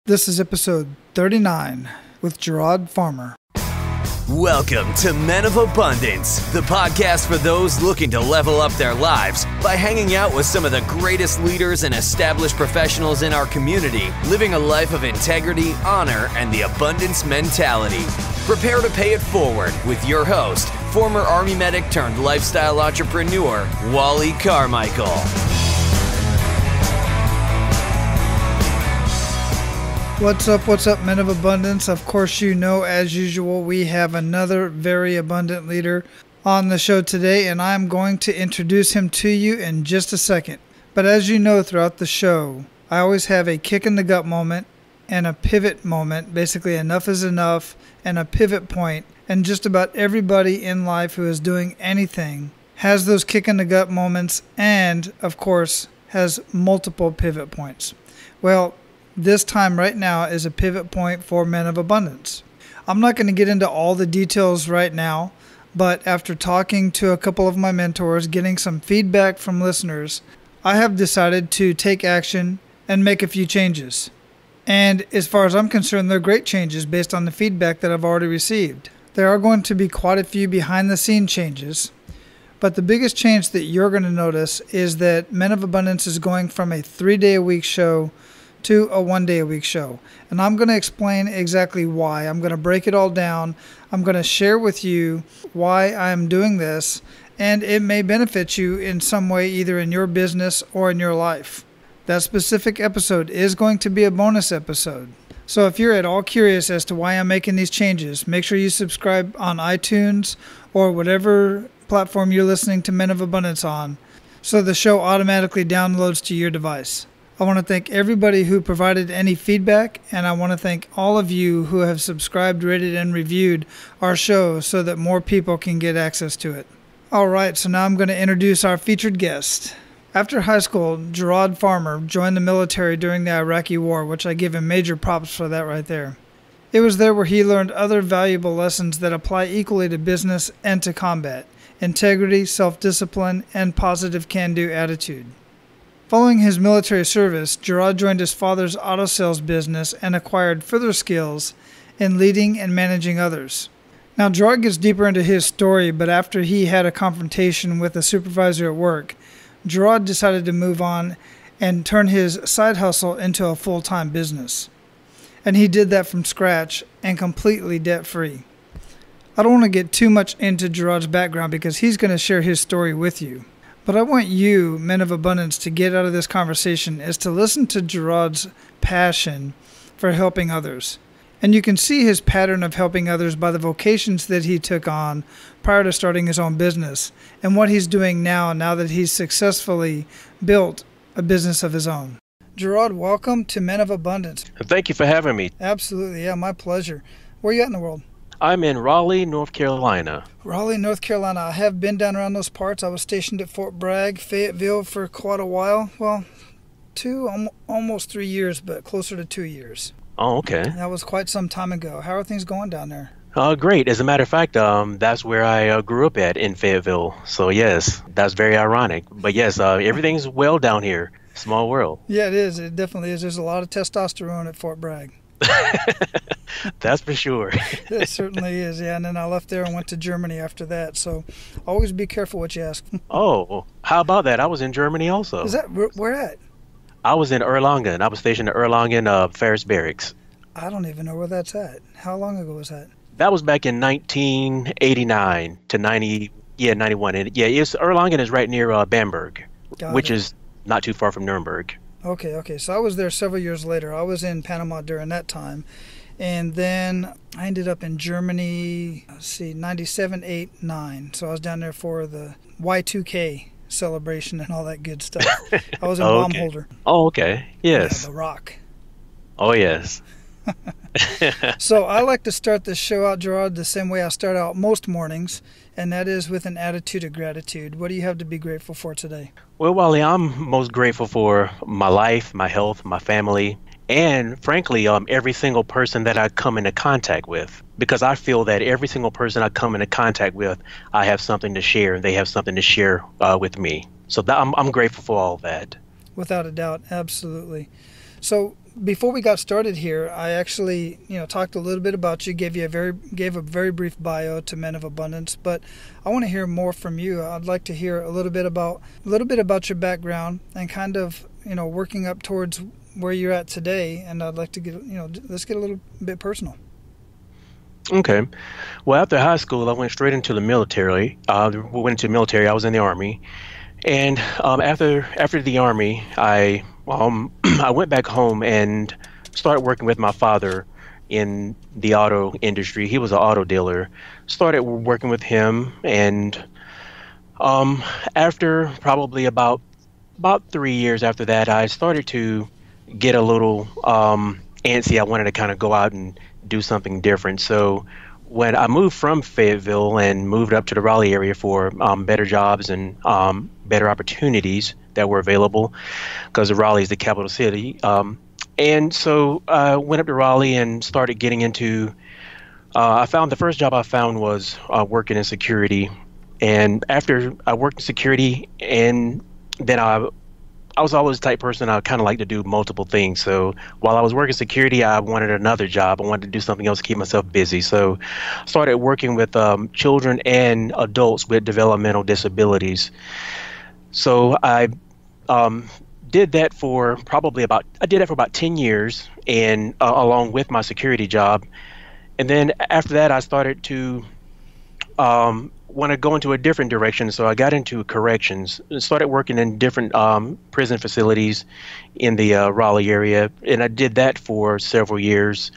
This is episode 39 with Gerod Farmer. Welcome to Men of Abundance, the podcast for those looking to level up their lives by hanging out with some of the greatest leaders and established professionals in our community, living a life of integrity, honor, and the abundance mentality. Prepare to pay it forward with your host, former Army medic turned lifestyle entrepreneur, Wally Carmichael. What's up, Men of Abundance? Of course, you know, as usual, we have another very abundant leader on the show today, and I'm going to introduce him to you in just a second. But as you know, throughout the show, I always have a kick in the gut moment and a pivot moment, basically enough is enough, and a pivot point. And just about everybody in life who is doing anything has those kick in the gut moments and, of course, has multiple pivot points. Well, this time right now is a pivot point for Men of Abundance. I'm not going to get into all the details right now, but after talking to a couple of my mentors, getting some feedback from listeners, I have decided to take action and make a few changes. And as far as I'm concerned, they're great changes based on the feedback that I've already received. There are going to be quite a few behind-the-scenes changes, but the biggest change that you're going to notice is that Men of Abundance is going from a 3-day-a-week show to a 1-day-a-week show. And I'm going to explain exactly why. I'm going to break it all down. I'm going to share with you why I'm doing this, and it may benefit you in some way, either in your business or in your life. That specific episode is going to be a bonus episode. So if you're at all curious as to why I'm making these changes, make sure you subscribe on iTunes or whatever platform you're listening to Men of Abundance on, so the show automatically downloads to your device. I want to thank everybody who provided any feedback, and I want to thank all of you who have subscribed, rated, and reviewed our show so that more people can get access to it. All right, so now I'm going to introduce our featured guest. After high school, Gerod Farmer joined the military during the Iraqi War, which I give him major props for that right there. It was there where he learned other valuable lessons that apply equally to business and to combat: integrity, self-discipline, and positive can-do attitude. Following his military service, Gerod joined his father's auto sales business and acquired further skills in leading and managing others. Now, Gerod gets deeper into his story, but after he had a confrontation with a supervisor at work, Gerod decided to move on and turn his side hustle into a full-time business. And he did that from scratch and completely debt-free. I don't want to get too much into Gerod's background because he's going to share his story with you. But I want you, Men of Abundance, to get out of this conversation is to listen to Gerod's passion for helping others. And you can see his pattern of helping others by the vocations that he took on prior to starting his own business and what he's doing now that he's successfully built a business of his own. Gerod, welcome to Men of Abundance. Thank you for having me. Absolutely. Yeah, my pleasure. Where are you at in the world? I'm in Raleigh, North Carolina. Raleigh, North Carolina. I have been down around those parts. I was stationed at Fort Bragg, Fayetteville for quite a while. Well, almost 3 years, but closer to 2 years. Oh, okay. That was quite some time ago. How are things going down there? Great. As a matter of fact, that's where I grew up at in Fayetteville. So yes, that's very ironic. But yes, everything's well down here. Small world. Yeah, it is. It definitely is. There's a lot of testosterone at Fort Bragg. That's for sure. It certainly is, yeah. And then I left there and went to Germany after that. So always be careful what you ask. Oh, how about that? I was in Germany also. Is that where at? I was in Erlangen. I was stationed at Erlangen Ferris Barracks. I don't even know where that's at. How long ago was that? That was back in 1989 to 91. And Erlangen is right near Bamberg, which is not too far from Nuremberg. Okay. So I was there several years later. I was in Panama during that time. And then I ended up in Germany, 97, 8, 9. So I was down there for the Y2K celebration and all that good stuff. I was in Baumholder. Oh, okay. Yes. Yeah, the Rock. Oh, yes. So I like to start this show out, Gerod, the same way I start out most mornings, and that is with an attitude of gratitude. What do you have to be grateful for today? Well, Wally, I'm most grateful for my life, my health, my family, and frankly, every single person that I come into contact with, because I feel that every single person I come into contact with, I have something to share, and they have something to share with me. So I'm grateful for all that. Without a doubt, absolutely. So before we got started here, I actually, talked a little bit about you, gave a very brief bio to Men of Abundance, but I want to hear more from you. I'd like to hear a little bit about your background and kind of, working up towards where you're at today. And I'd like to get, let's get a little bit personal. Okay. Well, after high school, I went straight into the military. I was in the Army. And after the Army, I went back home and started working with my father in the auto industry. He was an auto dealer. Started working with him, and after probably about 3 years after that, I started to get a little antsy. I wanted to kind of go out and do something different. So when I moved from Fayetteville and moved up to the Raleigh area for better jobs and better opportunities that were available, because Raleigh is the capital city. And so I went up to Raleigh and started getting into, the first job I found was working in security. And after I worked in security, and then I was always the type of person I kind of like to do multiple things. So while I was working security, I wanted another job. I wanted to do something else to keep myself busy. So I started working with children and adults with developmental disabilities. So I did that for about 10 years, and along with my security job. And then after that, I started to want to go into a different direction. So I got into corrections and started working in different prison facilities in the Raleigh area. And I did that for several years.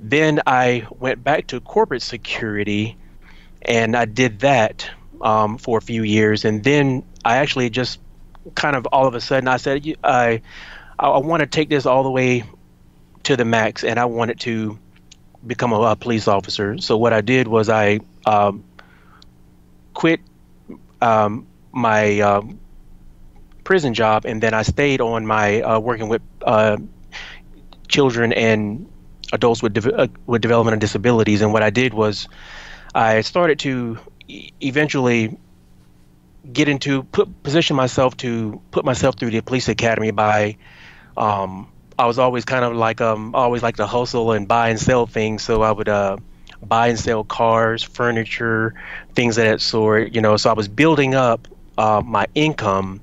Then I went back to corporate security, and I did that for a few years. And then I actually just kind of all of a sudden I said, I want to take this all the way to the max, and I wanted to become a police officer. So what I did was I quit my prison job, and then I stayed on my working with children and adults with developmental disabilities. And what I did was I started to eventually position myself to put myself through the police academy by I was always kind of like always like to hustle and buy and sell things. So I would buy and sell cars, furniture, things of that sort. So I was building up my income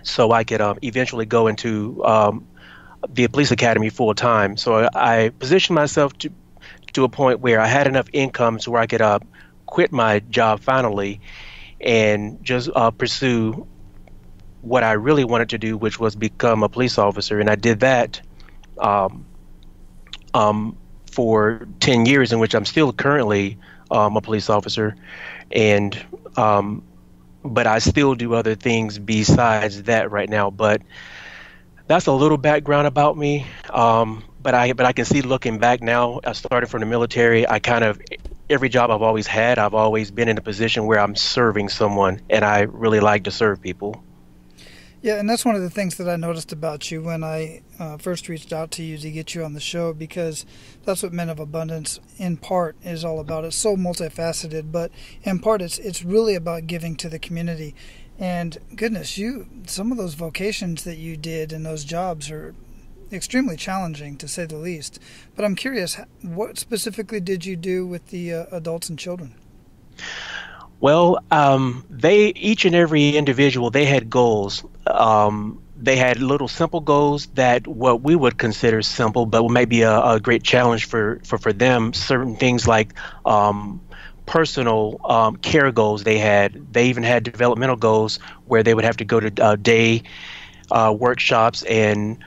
so I could eventually go into the police academy full time. So I positioned myself to a point where I had enough income so where I could quit my job finally and just pursue what I really wanted to do, which was become a police officer. And I did that for 10 years, in which I'm still currently a police officer. And but I still do other things besides that right now. But that's a little background about me. But I can see, looking back now, I started from the military. Every job I've always had, I've always been in a position where I'm serving someone, and I really like to serve people. Yeah, and that's one of the things that I noticed about you when I first reached out to you to get you on the show, because that's what Men of Abundance in part is all about. It's so multifaceted, but in part it's really about giving to the community. And goodness, some of those vocations that you did and those jobs are extremely challenging, to say the least. But I'm curious, what specifically did you do with the adults and children? Well, each and every individual, they had goals. They had little simple goals that what we would consider simple, but might be a great challenge for them. Certain things like personal care goals they had. They even had developmental goals where they would have to go to day workshops, and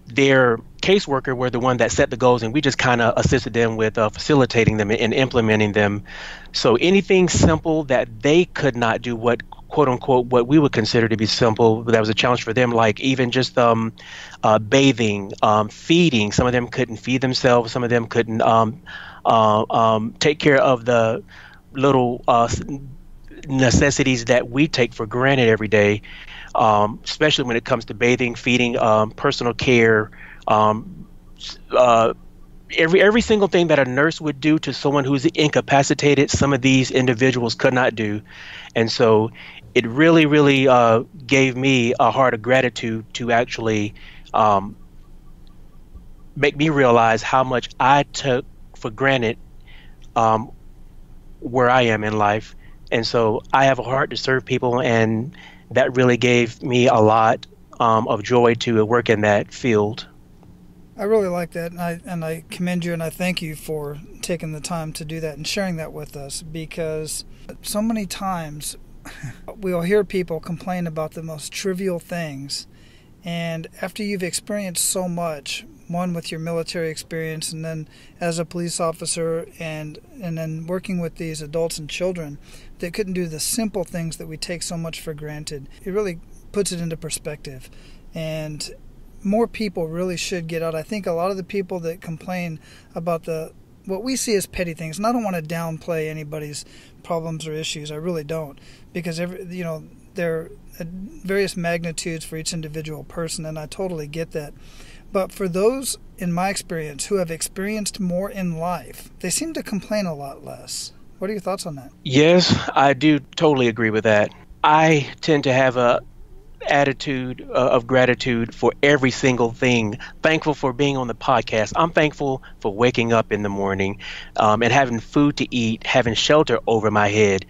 their caseworker were the one that set the goals, and we just kind of assisted them with facilitating them and implementing them. So anything simple that they could not do, what quote unquote what we would consider to be simple, that was a challenge for them, like even just bathing, feeding. Some of them couldn't feed themselves. Some of them couldn't take care of the little necessities that we take for granted every day. Especially when it comes to bathing, feeding, personal care, every single thing that a nurse would do to someone who's incapacitated, some of these individuals could not do. And so it really, really gave me a heart of gratitude to actually um, make me realize how much I took for granted um, where I am in life. And so I have a heart to serve people, and that really gave me a lot of joy to work in that field. I really like that, and I commend you and I thank you for taking the time to do that and sharing that with us, because so many times we'll hear people complain about the most trivial things, and after you've experienced so much, one with your military experience and then as a police officer and then working with these adults and children that couldn't do the simple things that we take so much for granted, it really puts it into perspective. And more people really should get out. I think a lot of the people that complain about what we see as petty things, and I don't want to downplay anybody's problems or issues, I really don't, because they're at various magnitudes for each individual person, and I totally get that. But for those, in my experience, who have experienced more in life, they seem to complain a lot less. What are your thoughts on that? Yes, I do totally agree with that. I tend to have a attitude of gratitude for every single thing. Thankful for being on the podcast. I'm thankful for waking up in the morning and having food to eat, having shelter over my head,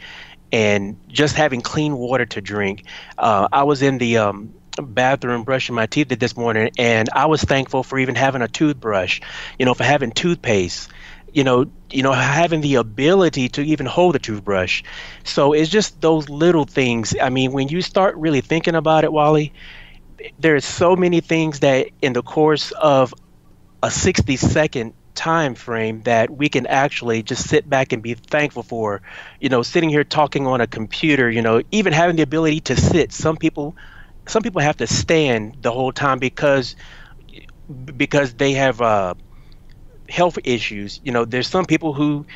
and just having clean water to drink. I was in the bathroom brushing my teeth this morning, and I was thankful for even having a toothbrush, for having toothpaste, having the ability to even hold a toothbrush. So it's just those little things. I mean, when you start really thinking about it, Wally, there's so many things that in the course of a 60-second time frame that we can actually just sit back and be thankful for. Sitting here talking on a computer, even having the ability to sit. Some people have to stand the whole time because they have health issues. There's some people who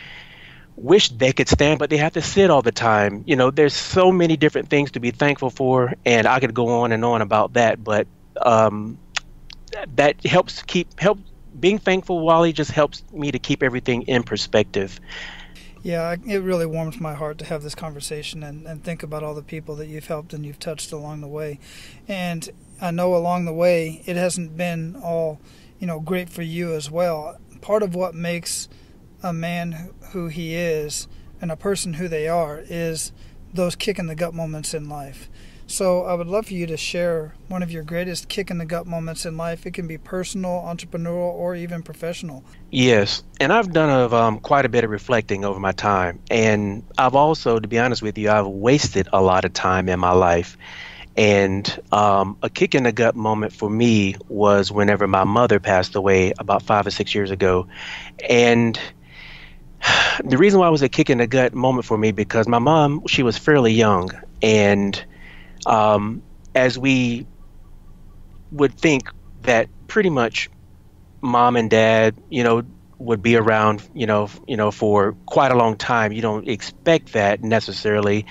wish they could stand, but they have to sit all the time. There's so many different things to be thankful for, and I could go on and on about that, but that helps being thankful, Wally, just helps me to keep everything in perspective. Yeah, it really warms my heart to have this conversation and think about all the people that you've helped and you've touched along the way. And I know along the way it hasn't been all, great for you as well. Part of what makes a man who he is and a person who they are is those kick-in-the-gut moments in life. So I would love for you to share one of your greatest kick-in-the-gut moments in life. It can be personal, entrepreneurial, or even professional. Yes, and I've done quite a bit of reflecting over my time. And I've also, to be honest with you, I've wasted a lot of time in my life. And a kick-in-the-gut moment for me was whenever my mother passed away about 5 or 6 years ago. And the reason why it was a kick-in-the-gut moment for me, because my mom, she was fairly young. And as we would think that pretty much mom and dad, would be around, for quite a long time. You don't expect that necessarily,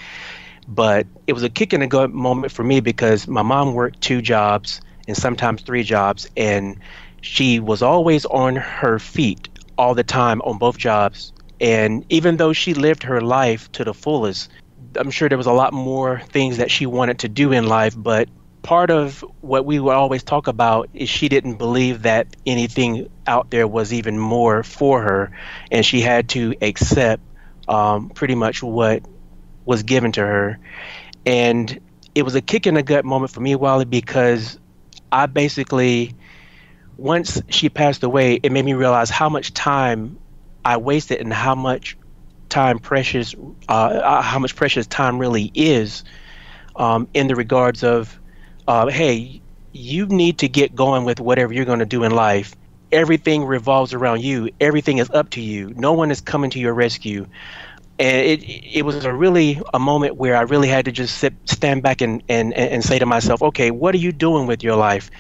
but it was a kick in the gut moment for me because my mom worked 2 jobs and sometimes 3 jobs, and she was always on her feet all the time on both jobs. And even though she lived her life to the fullest, I'm sure there was a lot more things that she wanted to do in life, but part of what we would always talk about is she didn't believe that anything out there was even more for her, and she had to accept pretty much what was given to her. And it was a kick in the gut moment for me, Wally, because I basically, once she passed away, it made me realize how much time I wasted and how much precious time really is in the regards of, hey, you need to get going with whatever you're going to do in life. Everything revolves around you. Everything is up to you. No one is coming to your rescue. And it was a moment where I really had to just stand back and say to myself, okay, what are you doing with your life?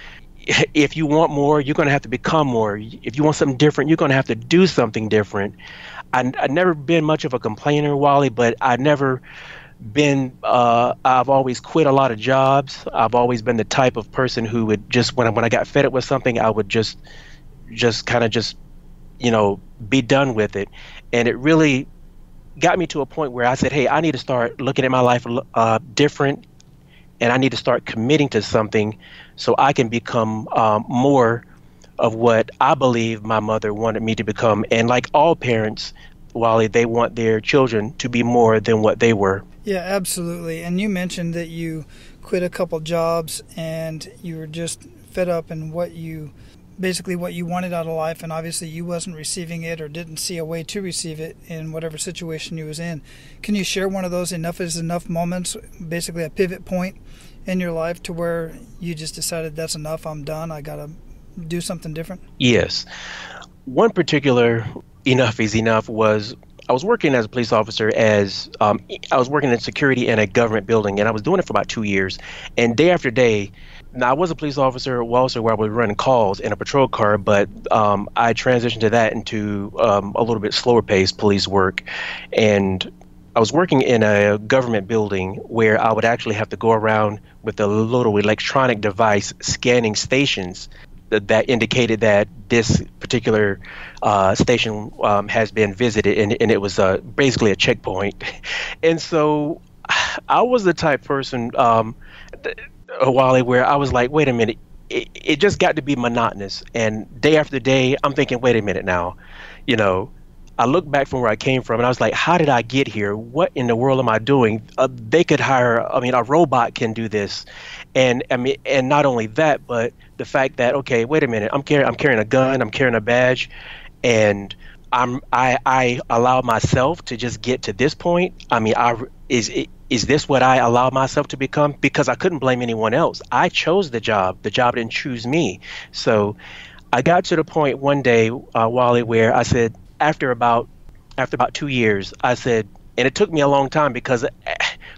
If you want more, you're going to have to become more. If you want something different, you're going to have to do something different. I've never been much of a complainer, Wally, but I've never been, I've always quit a lot of jobs. I've always been the type of person who would just, when I got fed up with something, I would just kind of be done with it. And it really got me to a point where I said, hey, I need to start looking at my life different, and I need to start committing to something so I can become more of what I believe my mother wanted me to become. And like all parents, Wally, they want their children to be more than what they were. Yeah, absolutely. And you mentioned that you quit a couple jobs and you were just fed up in what you wanted out of life, and obviously you wasn't receiving it or didn't see a way to receive it in whatever situation you was in. Can you share one of those enough is enough moments, basically a pivot point in your life to where you just decided that's enough, I'm done, I gotta do something different? Yes. One particular enough is enough was I was working as a police officer I was working in security in a government building, and I was doing it for about 2 years. And day after day, now I was a police officer also where I was running calls in a patrol car, but I transitioned to that into a little bit slower paced police work. And I was working in a government building where I would actually have to go around with a little electronic device scanning stations that indicated that this particular station has been visited, and it was basically a checkpoint. And so I was the type person, Wally, where I was like, wait a minute, it just got to be monotonous. And day after day, I'm thinking, wait a minute now, I look back from where I came from and I was like, how did I get here? What in the world am I doing? They could hire, a robot can do this. And and not only that, but the fact that, okay, wait a minute, I'm carrying a gun, I'm carrying a badge, and I allow myself to just get to this point. Is this what I allowed myself to become? Because I couldn't blame anyone else. I chose the job. The job didn't choose me. So I got to the point one day, Wally, where I said, after about 2 years, I said, and it took me a long time because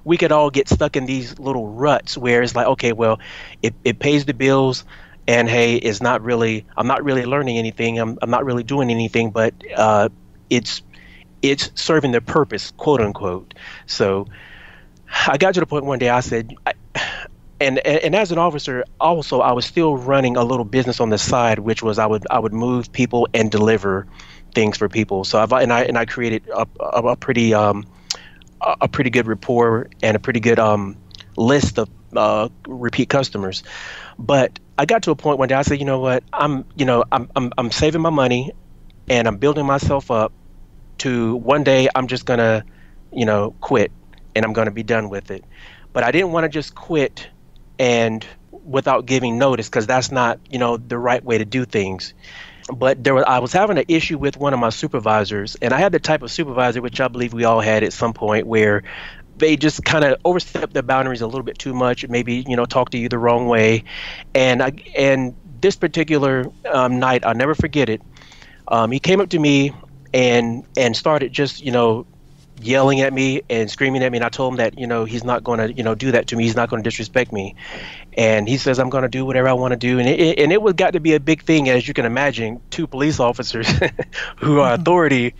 we could all get stuck in these little ruts where it's like, okay, well, it pays the bills, and hey, I'm not really learning anything. I'm not really doing anything, but it's serving the purpose, quote unquote. So I got to the point one day I said, and as an officer, also I was still running a little business on the side, which was I would move people and deliver things for people. So I created a pretty good rapport and a pretty good list of repeat customers. But I got to a point one day I said, you know what, I'm saving my money and I'm building myself up to one day I'm just gonna quit and I'm gonna be done with it. But I didn't want to just quit and without giving notice, because that's not the right way to do things. But I was having an issue with one of my supervisors, and I had the type of supervisor, which I believe we all had at some point, where they just kind of overstep their boundaries a little bit too much, maybe, talk to you the wrong way. And this particular night, I'll never forget it. He came up to me and started just, yelling at me and screaming at me. And I told him that, he's not going to, do that to me. He's not going to disrespect me. And he says, I'm going to do whatever I want to do. And it got to be a big thing, as you can imagine, two police officers who are authority.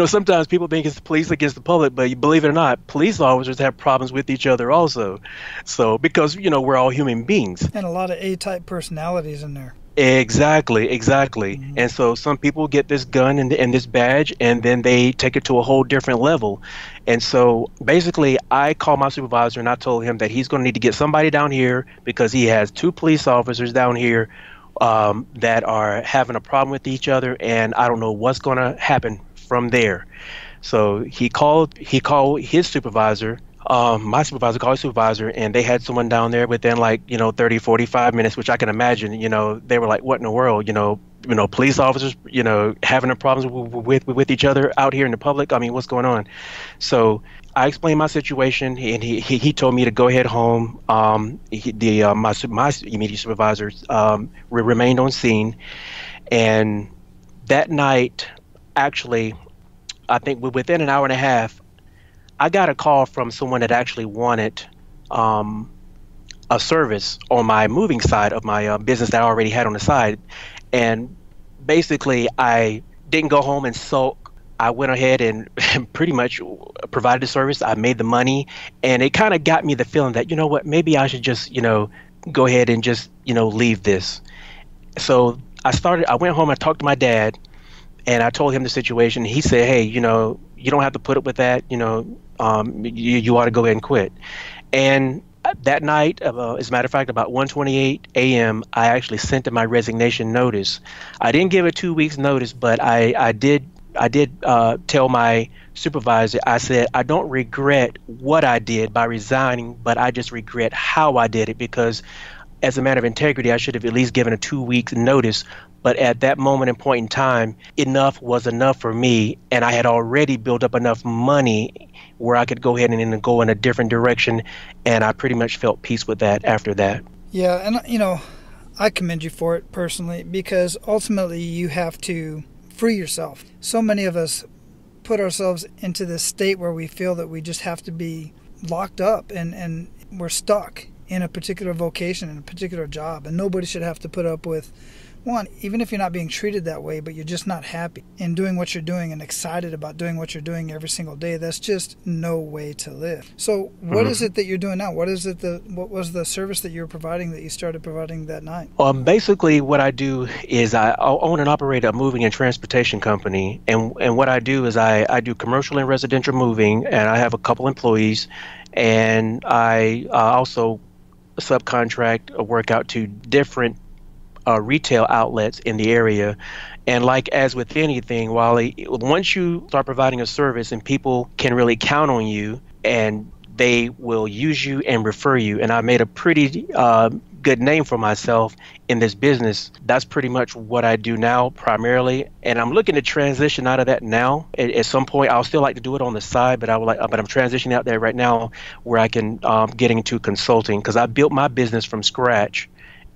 Sometimes people think it's the police against the public, but you believe it or not, police officers have problems with each other also. So because, we're all human beings. And a lot of A-type personalities in there. Exactly. Mm-hmm. And so some people get this gun and this badge, and then they take it to a whole different level. And so basically I called my supervisor and I told him that he's going to need to get somebody down here because he has two police officers down here that are having a problem with each other, and I don't know what's going to happen from there. So he called his supervisor. My supervisor called his supervisor, and they had someone down there within 30, 45 minutes, which I can imagine, they were like, what in the world, police officers, having a problems with each other out here in the public. I mean, what's going on? So I explained my situation, and he told me to go ahead home. My immediate supervisors remained on scene, and that night, actually, I think within an hour and a half, I got a call from someone that actually wanted a service on my moving side of my business that I already had on the side. And basically, I didn't go home and sulk. I went ahead and pretty much provided the service. I made the money, and it kind of got me the feeling that, maybe I should just, go ahead and just, leave this. So I went home, I talked to my dad, and I told him the situation. He said, hey, you don't have to put up with that. You ought to go ahead and quit. And that night, as a matter of fact, about 1:28 a.m., I actually sent in my resignation notice. I didn't give a 2 weeks notice, but I did tell my supervisor, I said, I don't regret what I did by resigning, but I just regret how I did it, because as a matter of integrity, I should have at least given a 2 weeks notice. But at that moment and point in time, enough was enough for me. And I had already built up enough money where I could go ahead and go in a different direction. And I pretty much felt peace with that after that. Yeah, and I commend you for it personally, because ultimately you have to free yourself. So many of us put ourselves into this state where we feel that we just have to be locked up and we're stuck in a particular vocation, in a particular job, and nobody should have to put up with one, even if you're not being treated that way, but you're just not happy in doing what you're doing and excited about doing what you're doing every single day. That's just no way to live. So what is it that you're doing now? What was the service that you were providing that you started providing that night? Basically what I do is I own and operate a moving and transportation company. And what I do is I do commercial and residential moving, and I have a couple employees, and I also subcontract work out to different retail outlets in the area. And like as with anything, Wally, once you start providing a service and people can really count on you, and they will use you and refer you, and I made a pretty good name for myself in this business. That's pretty much what I do now primarily, and I'm looking to transition out of that now. At some point, I'll still like to do it on the side, but but I'm transitioning out there right now where I can get into consulting, because I built my business from scratch.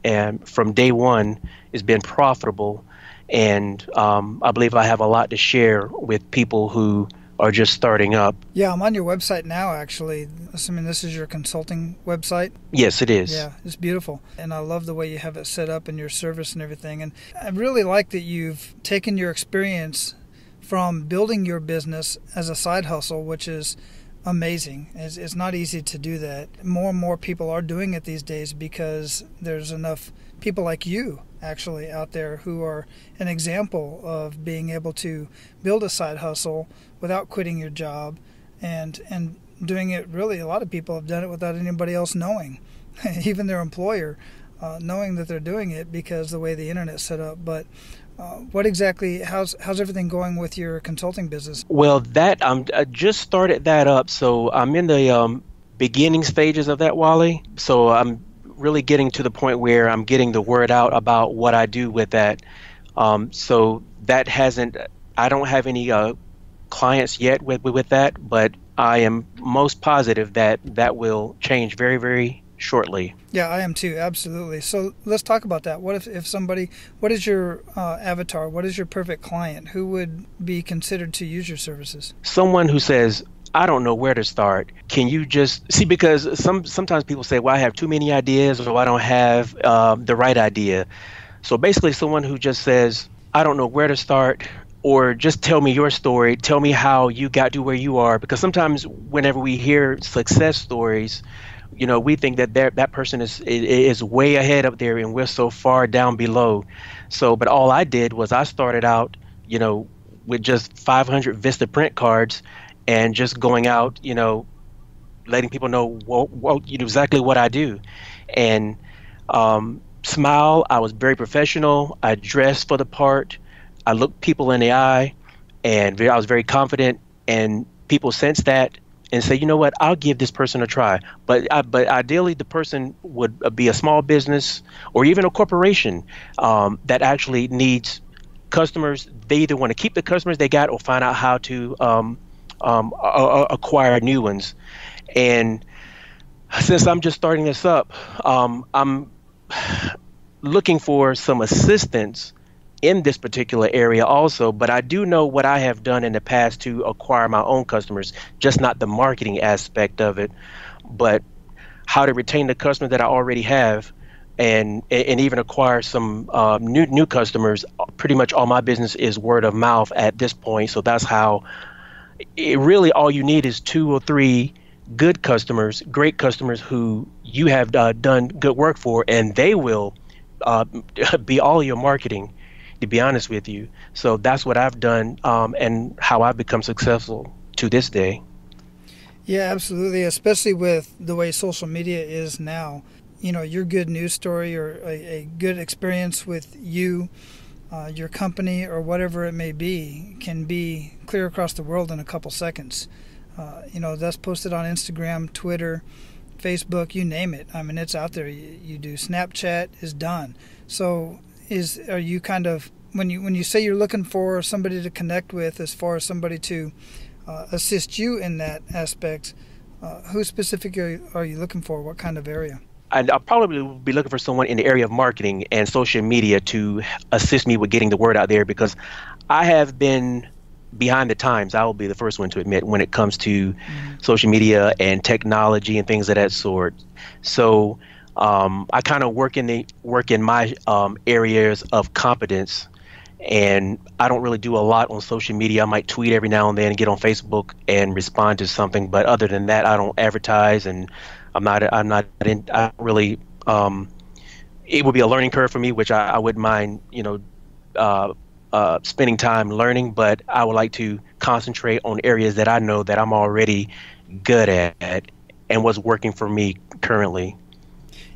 And from day one, it's been profitable. And I believe I have a lot to share with people who are just starting up. Yeah, I'm on your website now, actually. Assuming this is your consulting website. Yes, it is. Yeah, it's beautiful. And I love the way you have it set up and your service and everything. And I really like that you've taken your experience from building your business as a side hustle, which is amazing. It's not easy to do that. More and more people are doing it these days because there's enough people like you actually out there who are an example of being able to build a side hustle without quitting your job and doing it. Really, a lot of people have done it without anybody else knowing, even their employer knowing that they're doing it because the way the internet's set up. But what exactly, how's everything going with your consulting business? Well, I just started that up, so I'm in the beginning stages of that, Wally. So I'm really getting to the point where I'm getting the word out about what I do with that. So that I don't have any clients yet with that, but I am most positive that will change very, very shortly. Yeah, I am too, absolutely. So let's talk about that. What if somebody, what is your avatar? What is your perfect client? Who would be considered to use your services? Someone who says, I don't know where to start. Can you just see, because sometimes people say, well, I have too many ideas, or I don't have the right idea. So basically someone who just says, I don't know where to start, or just tell me your story. Tell me how you got to where you are. Because sometimes whenever we hear success stories, we think that that person is way ahead up there and we're so far down below. So, but all I did was I started out, with just 500 Vistaprint cards and just going out, letting people know exactly what I do. And Smile, I was very professional. I dressed for the part. I looked people in the eye, and I was very confident. And people sensed that and say, you know what, I'll give this person a try. But ideally, the person would be a small business or even a corporation that actually needs customers. They either want to keep the customers they got or find out how to acquire new ones. And since I'm just starting this up, I'm looking for some assistance in this particular area also, but I do know what I have done in the past to acquire my own customers, just not the marketing aspect of it, but how to retain the customers that I already have and even acquire some new customers. Pretty much all my business is word of mouth at this point, so that's how really all you need is 2 or 3 good customers, great customers who you have done good work for, and they will be all your marketing, to be honest with you. So that's what I've done and how I've become successful to this day. Yeah, absolutely. Especially with the way social media is now. Your good news story or a good experience with you, your company, or whatever it may be, can be clear across the world in a couple seconds. That's posted on Instagram, Twitter, Facebook, you name it. I mean, it's out there. You do Snapchat is done. So, are you kind of when you say you're looking for somebody to connect with, as far as somebody to assist you in that aspect, who specifically are you looking for? What kind of area? I'll probably be looking for someone in the area of marketing and social media to assist me with getting the word out there, because I have been behind the times. I will be the first one to admit when it comes to social media and technology and things of that sort. So I kind of work in my areas of competence, and I don't really do a lot on social media. I might tweet every now and then and get on Facebook and respond to something, but other than that, I don't advertise, and I really, it would be a learning curve for me, which I wouldn't mind, spending time learning, but I would like to concentrate on areas that I know that I'm already good at and what's working for me currently.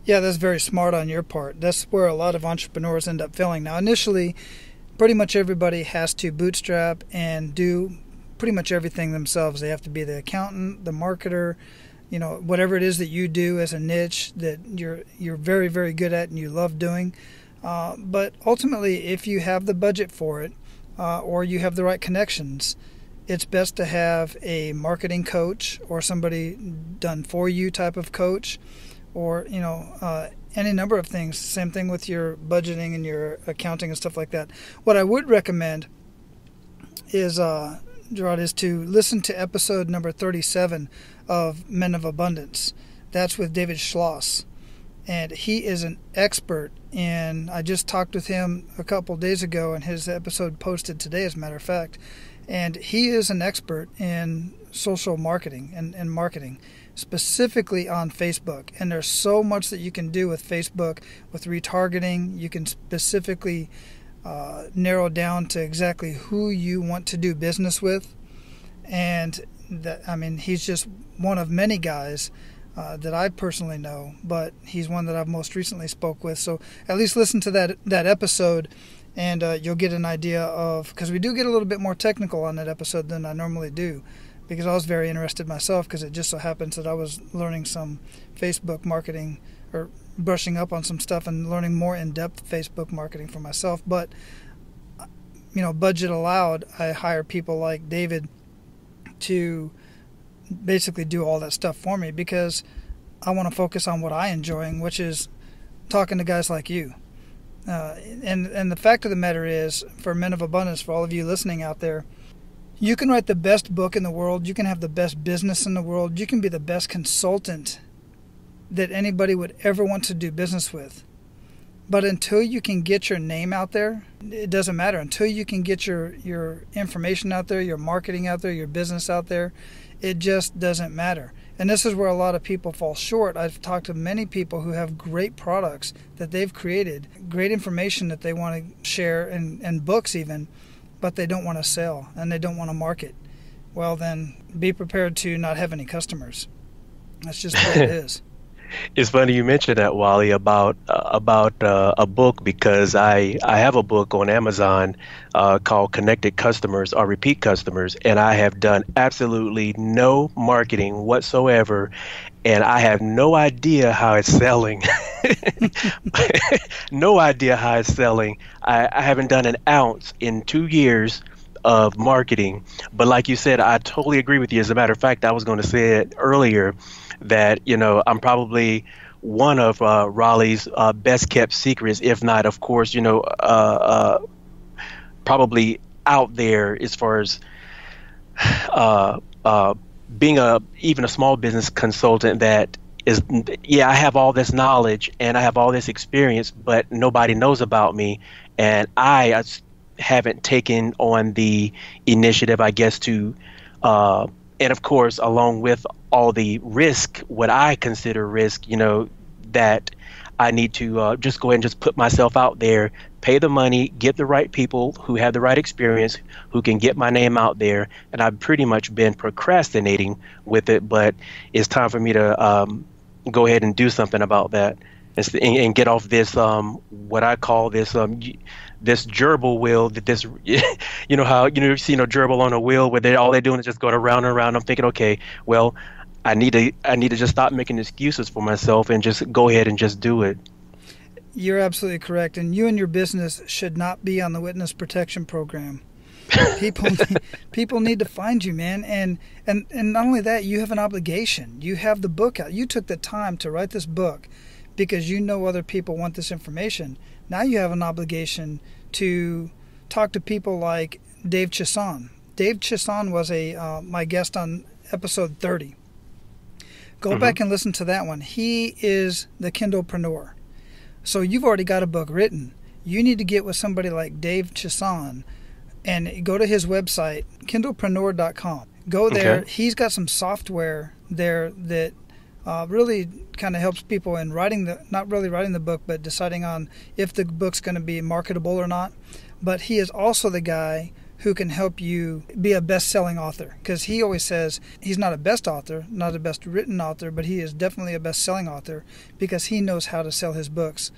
Yeah, that's very smart on your part. That's where a lot of entrepreneurs end up failing. Now, initially, pretty much everybody has to bootstrap and do pretty much everything themselves. They have to be the accountant, the marketer, whatever it is that you do as a niche that you're very, very good at and you love doing. But ultimately, if you have the budget for it, or you have the right connections, it's best to have a marketing coach or somebody done for you type of coach, or any number of things. Same thing with your budgeting and your accounting and stuff like that. What I would recommend is, Gerod, is to listen to episode number 37 of Men of Abundance. That's with David Schloss. And he is an expert in, I just talked with him a couple days ago, and his episode posted today, as a matter of fact. And he is an expert in social marketing and marketing, specifically on Facebook. And there's so much that you can do with Facebook, with retargeting. You can specifically narrow down to exactly who you want to do business with. And he's just one of many guys that I personally know, but he's one that I've most recently spoke with. So at least listen to that episode, and you'll get an idea of, because we do get a little bit more technical on that episode than I normally do, because I was very interested myself, because it just so happens that I was learning some Facebook marketing, or brushing up on some stuff and learning more in-depth Facebook marketing for myself. But budget allowed, I hire people like David to basically do all that stuff for me, because I want to focus on what I enjoy, which is talking to guys like you. And the fact of the matter is, for Men of Abundance, for all of you listening out there, you can write the best book in the world, you can have the best business in the world, you can be the best consultant that anybody would ever want to do business with. But until you can get your name out there, it doesn't matter. Until you can get your information out there, your marketing out there, your business out there, it just doesn't matter. And this is where a lot of people fall short. I've talked to many people who have great products that they've created, great information that they want to share, and books even, but they don't want to sell and they don't want to market. Well, then be prepared to not have any customers. That's just what it is. It's funny you mentioned that, Wally, about a book, because I have a book on Amazon called Connected Customers or Repeat Customers, and I have done absolutely no marketing whatsoever, and I have no idea how it's selling. No idea how it's selling. I haven't done an ounce in 2 years of marketing. But like you said, I totally agree with you. As a matter of fact, I was going to say it earlier, that I'm probably one of Raleigh's best kept secrets, if not, of course, probably out there as far as being even a small business consultant. That is, I have all this knowledge and I have all this experience, but nobody knows about me, and I haven't taken on the initiative, I guess, to and of course, along with all the risk, what I consider risk, that I need to just go ahead and just put myself out there, pay the money, get the right people who have the right experience, who can get my name out there. And I've pretty much been procrastinating with it, but it's time for me to go ahead and do something about that and get off this what I call this gerbil wheel. That this you know how you've seen a gerbil on a wheel where all they're doing is just going around and around. I'm thinking, okay, well, I need to just stop making excuses for myself and just go ahead and just do it. You're absolutely correct, and you and your business should not be on the witness protection program. People need to find you, man, and not only that, you have an obligation. You have the book out. You took the time to write this book because you know other people want this information. Now you have an obligation to talk to people like Dave Chiasson. Dave Chiasson was my guest on episode 30. Go back and listen to that one. He is the Kindlepreneur. So you've already got a book written. You need to get with somebody like Dave Chiasson and go to his website, kindlepreneur.com. Go there. Okay. He's got some software there that really kind of helps people in not really writing the book, but deciding on if the book's going to be marketable or not. But he is also the guy who can help you be a best-selling author, because he always says he's not a best author, not a best written author, but he is definitely a best-selling author because he knows how to sell his books,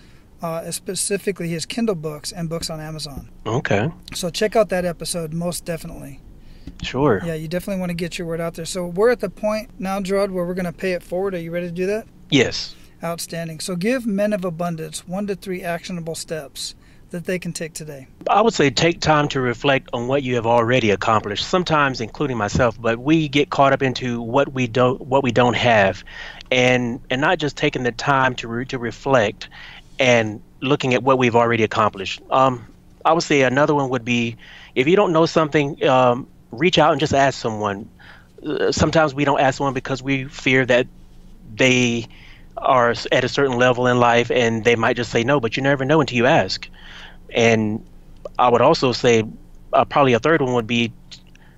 specifically his Kindle books and books on Amazon. Okay. So check out that episode, most definitely. Sure. Yeah, you definitely want to get your word out there. So we're at the point now, Gerod, where we're going to pay it forward. Are you ready to do that? Yes. Outstanding. So give men of abundance 1 to 3 actionable steps that they can take today. I would say take time to reflect on what you have already accomplished, sometimes including myself, but we get caught up into what we don't have, and not just taking the time to reflect and looking at what we've already accomplished. I would say another one would be, if you don't know something, reach out and just ask someone. Sometimes we don't ask someone because we fear that they are at a certain level in life and they might just say no, but you never know until you ask. And I would also say probably a third one would be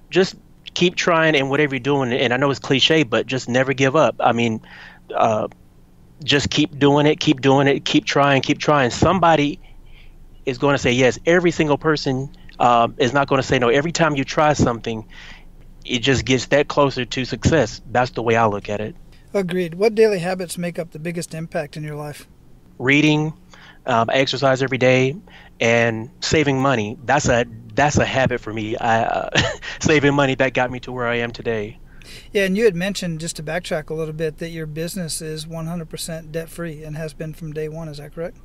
just keep trying in whatever you're doing. And I know it's cliche, but just never give up. I mean, just keep doing it, keep trying. Somebody is going to say yes. Every single person is not going to say no. Every time you try something, it just gets that closer to success. That's the way I look at it. Agreed. What daily habits make up the biggest impact in your life? Reading, exercise every day, and saving money. That's a habit for me. Saving money, that got me to where I am today. Yeah, and you had mentioned, just to backtrack a little bit, that your business is 100% debt-free and has been from day one. Is that correct?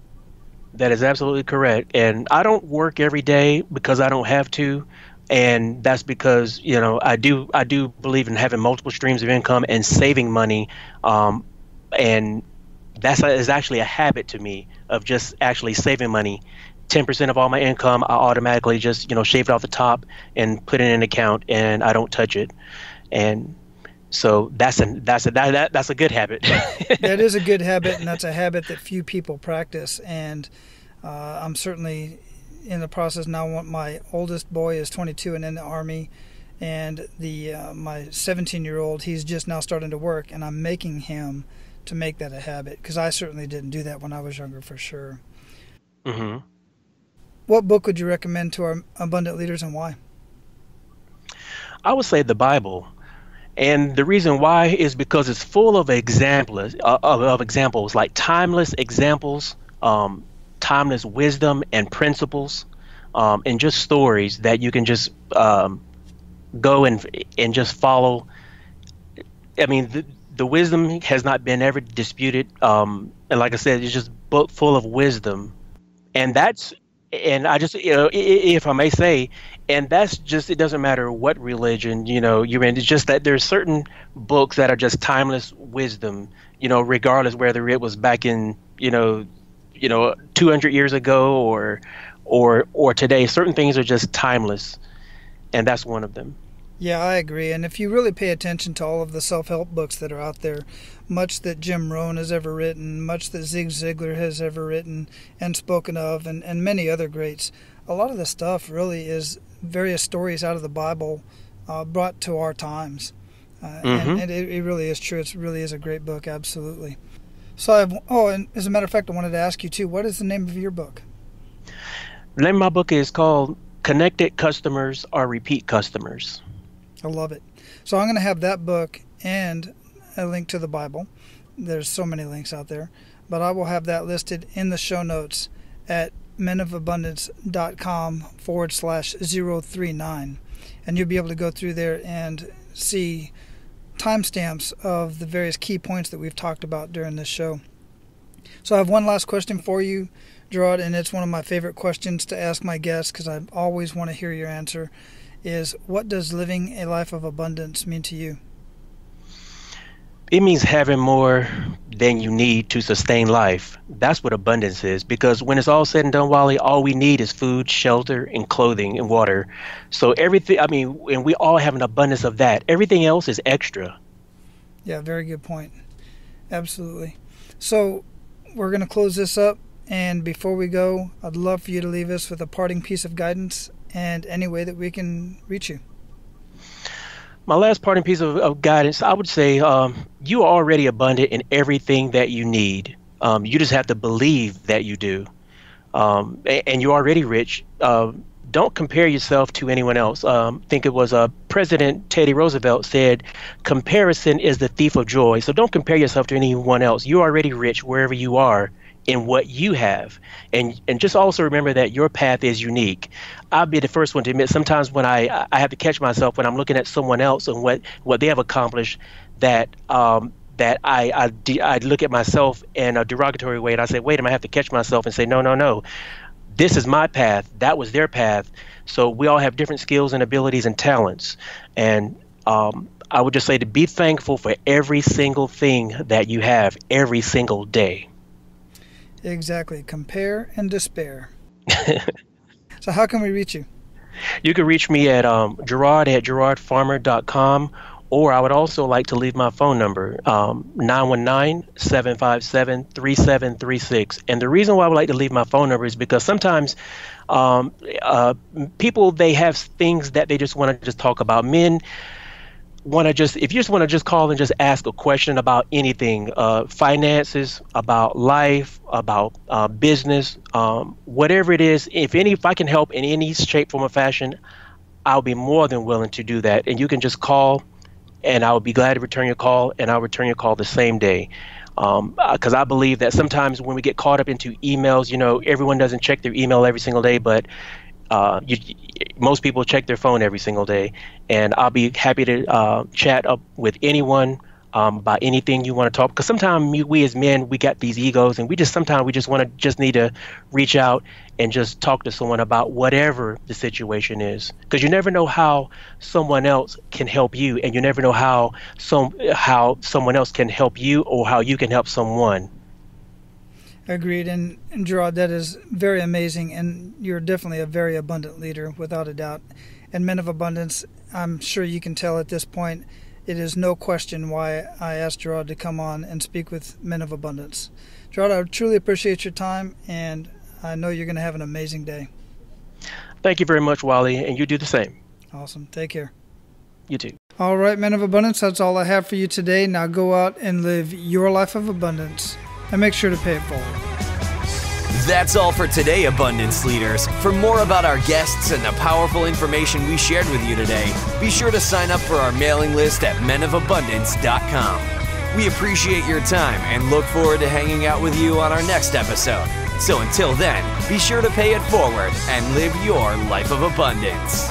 That is absolutely correct. And I don't work every day because I don't have to. And that's because, I do believe in having multiple streams of income and saving money. And is actually a habit to me of just actually saving money. 10% of all my income, I automatically just, shave it off the top and put it in an account, and I don't touch it. And so that's a good habit. That is a good habit, and that's a habit that few people practice. And I'm certainly in the process now. My oldest boy is 22 and in the Army, and my 17-year-old, he's just now starting to work, and I'm making him to make that a habit, because I certainly didn't do that when I was younger, for sure. Mm-hmm. What book would you recommend to our abundant leaders, and why? I would say the Bible. And the reason why is because it's full of examples, like timeless examples, timeless wisdom and principles, and just stories that you can just go and just follow. I mean, the wisdom has not been ever disputed. And like I said, it's just book full of wisdom. And I just, if I may say, and that's just, it doesn't matter what religion, you're in. It's just that there's certain books that are just timeless wisdom, regardless whether it was back in, 200 years ago or today. Certain things are just timeless, and that's one of them. Yeah, I agree. And if you really pay attention to all of the self-help books that are out there, much that Jim Rohn has ever written, much that Zig Ziglar has ever written and spoken of, and many other greats, a lot of the stuff really is various stories out of the Bible brought to our times. And it really is true. It really is a great book, absolutely. So and as a matter of fact, I wanted to ask you too, what is the name of your book? The name of my book is called Connected Customers Are Repeat Customers. I love it. So I'm going to have that book and a link to the Bible. There's so many links out there, but I will have that listed in the show notes at menofabundance.com/039. And you'll be able to go through there and see timestamps of the various key points that we've talked about during this show. So I have one last question for you, Gerod, and it's one of my favorite questions to ask my guests because I always want to hear your answer, is what does living a life of abundance mean to you? It means having more than you need to sustain life. That's what abundance is, because when it's all said and done, Wally, all we need is food, shelter, and clothing and water. So everything, and we all have an abundance of that. Everything else is extra. Yeah, very good point. Absolutely. So we're going to close this up, and before we go, I'd love for you to leave us with a parting piece of guidance and any way that we can reach you. My last parting piece of guidance, I would say you are already abundant in everything that you need. You just have to believe that you do. And you're already rich. Don't compare yourself to anyone else. I think it was President Teddy Roosevelt said, comparison is the thief of joy. So don't compare yourself to anyone else. You're already rich wherever you are in what you have. And just also remember that your path is unique. I'll be the first one to admit sometimes when I have to catch myself when I'm looking at someone else and what they have accomplished, that I look at myself in a derogatory way and I say, wait a minute, I have to catch myself and say, no. This is my path. That was their path. So we all have different skills and abilities and talents. And I would just say to be thankful for every single thing that you have every single day. Exactly. Compare and despair. So how can we reach you? You can reach me at Gerod@gerodfarmer.com, or I would also like to leave my phone number, 919-757-3736. And the reason why I would like to leave my phone number is because sometimes people, they have things that they just want to just talk about. Men if you just want to just call and just ask a question about anything, finances, about life, about business, whatever it is, if I can help in any shape, form, or fashion, I'll be more than willing to do that. And you can just call, and I will be glad to return your call, and I'll return your call the same day. Because I believe that sometimes when we get caught up into emails, everyone doesn't check their email every single day, but most people check their phone every single day, and I'll be happy to chat up with anyone about anything you want to talk. Because sometimes we as men, we got these egos, and we just need to reach out and just talk to someone about whatever the situation is. Because you never know how someone else can help you, and you never know how someone else can help you or how you can help someone. Agreed. And Gerod, that is very amazing, and you're definitely a very abundant leader, without a doubt. And Men of Abundance, I'm sure you can tell at this point, it is no question why I asked Gerod to come on and speak with Men of Abundance. Gerod, I truly appreciate your time, and I know you're going to have an amazing day. Thank you very much, Wally, and you do the same. Awesome. Take care. You too. All right, Men of Abundance, that's all I have for you today. Now go out and live your life of abundance, and make sure to pay it forward. That's all for today, Abundance Leaders. For more about our guests and the powerful information we shared with you today, be sure to sign up for our mailing list at menofabundance.com. We appreciate your time and look forward to hanging out with you on our next episode. So until then, be sure to pay it forward and live your life of abundance.